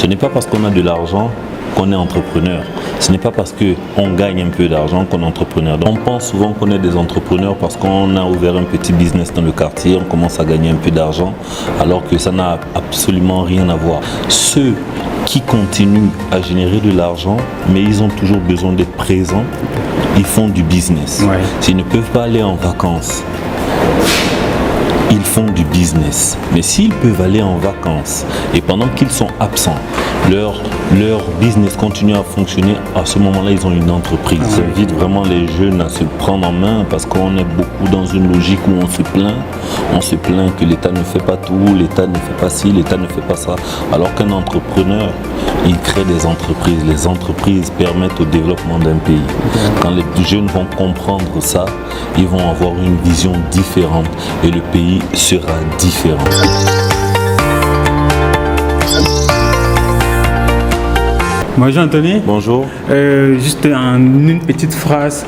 n'est pas parce qu'on a de l'argent qu'on est entrepreneur. Ce n'est pas parce qu'on gagne un peu d'argent qu'on est entrepreneur. Donc, on pense souvent qu'on est des entrepreneurs parce qu'on a ouvert un petit business dans le quartier, on commence à gagner un peu d'argent, alors que ça n'a absolument rien à voir. Ceux qui continuent à générer de l'argent, mais ils ont toujours besoin d'être présents, ils font du business. Ouais. S'ils ne peuvent pas aller en vacances, ils font du business. Mais s'ils peuvent aller en vacances et pendant qu'ils sont absents, leur business continue à fonctionner, à ce moment-là, ils ont une entreprise. J'invite vraiment les jeunes à se prendre en main parce qu'on est beaucoup dans une logique où on se plaint. On se plaint que l'État ne fait pas tout, l'État ne fait pas ci, l'État ne fait pas ça. Alors qu'un entrepreneur, il crée des entreprises. Les entreprises permettent au développement d'un pays. Quand les jeunes vont comprendre ça, ils vont avoir une vision différente et le pays sera différent. Bonjour Anthony. Bonjour. Juste en une petite phrase,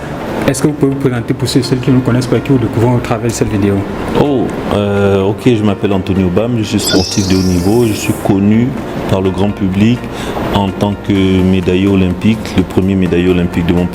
est-ce que vous pouvez vous présenter pour ceux qui ne nous connaissent pas et qui vous découvrent au travers de cette vidéo? Ok, je m'appelle Anthony Obam, je suis sportif de haut niveau, je suis connu par le grand public en tant que médaillé olympique, le premier médaillé olympique de mon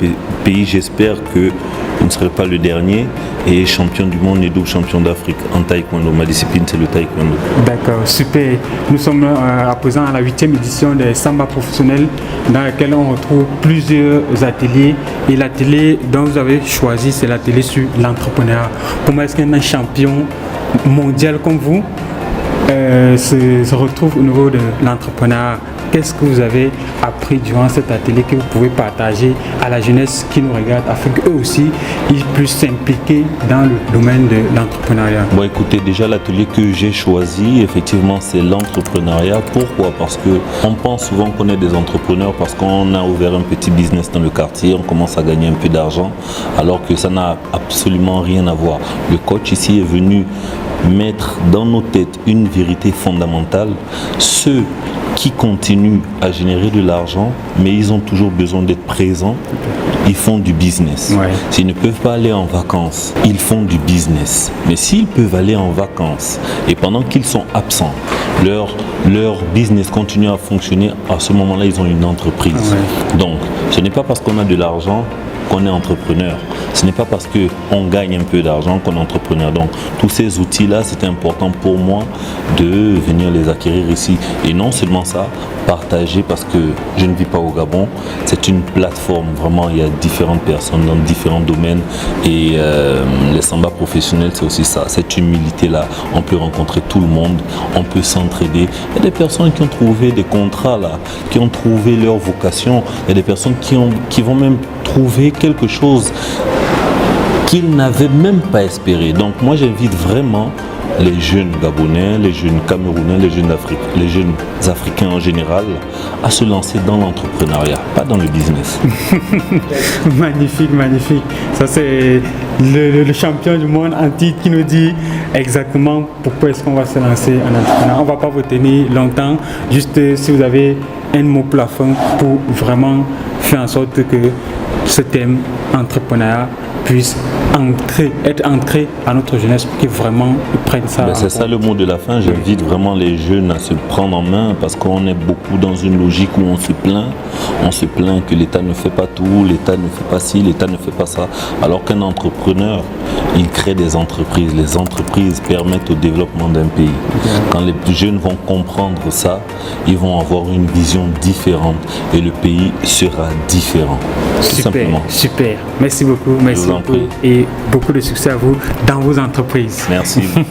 pays. J'espère que je ne serai pas le dernier, et champion du monde et double champion d'Afrique en taekwondo. Ma discipline, c'est le taekwondo. D'accord, super. Nous sommes à présent à la 8e édition des Samba professionnels dans laquelle on retrouve plusieurs ateliers. Et l'atelier dont vous avez choisi, c'est l'atelier sur l'entrepreneuriat. Comment est-ce qu'un champion mondial comme vous se retrouve au niveau de l'entrepreneuriat? Qu'est-ce que vous avez appris durant cet atelier que vous pouvez partager à la jeunesse qui nous regarde afin qu'eux aussi ils puissent s'impliquer dans le domaine de l'entrepreneuriat? Bon, écoutez, déjà l'atelier que j'ai choisi, effectivement, c'est l'entrepreneuriat. Pourquoi? Parce qu'on pense souvent qu'on est des entrepreneurs parce qu'on a ouvert un petit business dans le quartier, on commence à gagner un peu d'argent, alors que ça n'a absolument rien à voir. Le coach ici est venu mettre dans nos têtes une vérité fondamentale. Ceux qui continuent à générer de l'argent, mais ils ont toujours besoin d'être présents, ils font du business. Ouais. S'ils ne peuvent pas aller en vacances, ils font du business. Mais s'ils peuvent aller en vacances et pendant qu'ils sont absents, leur business continue à fonctionner, à ce moment-là, ils ont une entreprise. Ouais. Donc, ce n'est pas parce qu'on a de l'argent qu'on est entrepreneur. Ce n'est pas parce qu'on gagne un peu d'argent qu'on est entrepreneur. Donc, tous ces outils-là, c'était important pour moi de venir les acquérir ici. Et non seulement ça, partager, parce que je ne vis pas au Gabon. C'est une plateforme, vraiment, il y a différentes personnes dans différents domaines. Et les Samba professionnels, c'est aussi ça, cette humilité-là. On peut rencontrer tout le monde, on peut s'entraider. Il y a des personnes qui ont trouvé des contrats, là, qui ont trouvé leur vocation. Il y a des personnes qui vont même trouver quelque chose qu'ils n'avaient même pas espéré. Donc moi j'invite vraiment les jeunes Gabonais, les jeunes Camerounais, les jeunes Africains en général à se lancer dans l'entrepreneuriat, pas dans le business. Magnifique, magnifique. Ça c'est le champion du monde en titre qui nous dit exactement pourquoi est-ce qu'on va se lancer en entrepreneuriat. On ne va pas vous tenir longtemps, juste si vous avez un mot plafond pour vraiment faire en sorte que ce thème entrepreneuriat puisse être entré à notre jeunesse pour qu'ils vraiment prennent ça. C'est ça le mot de la fin. J'invite vraiment les jeunes à se prendre en main parce qu'on est beaucoup dans une logique où on se plaint. On se plaint que l'État ne fait pas tout, l'État ne fait pas ci, l'État ne fait pas ça. Alors qu'un entrepreneur, il crée des entreprises. Les entreprises permettent au développement d'un pays. Quand les jeunes vont comprendre ça, ils vont avoir une vision différente et le pays sera différent. Tout simplement. Super. Merci beaucoup. Merci beaucoup. Et beaucoup de succès à vous dans vos entreprises. Merci beaucoup.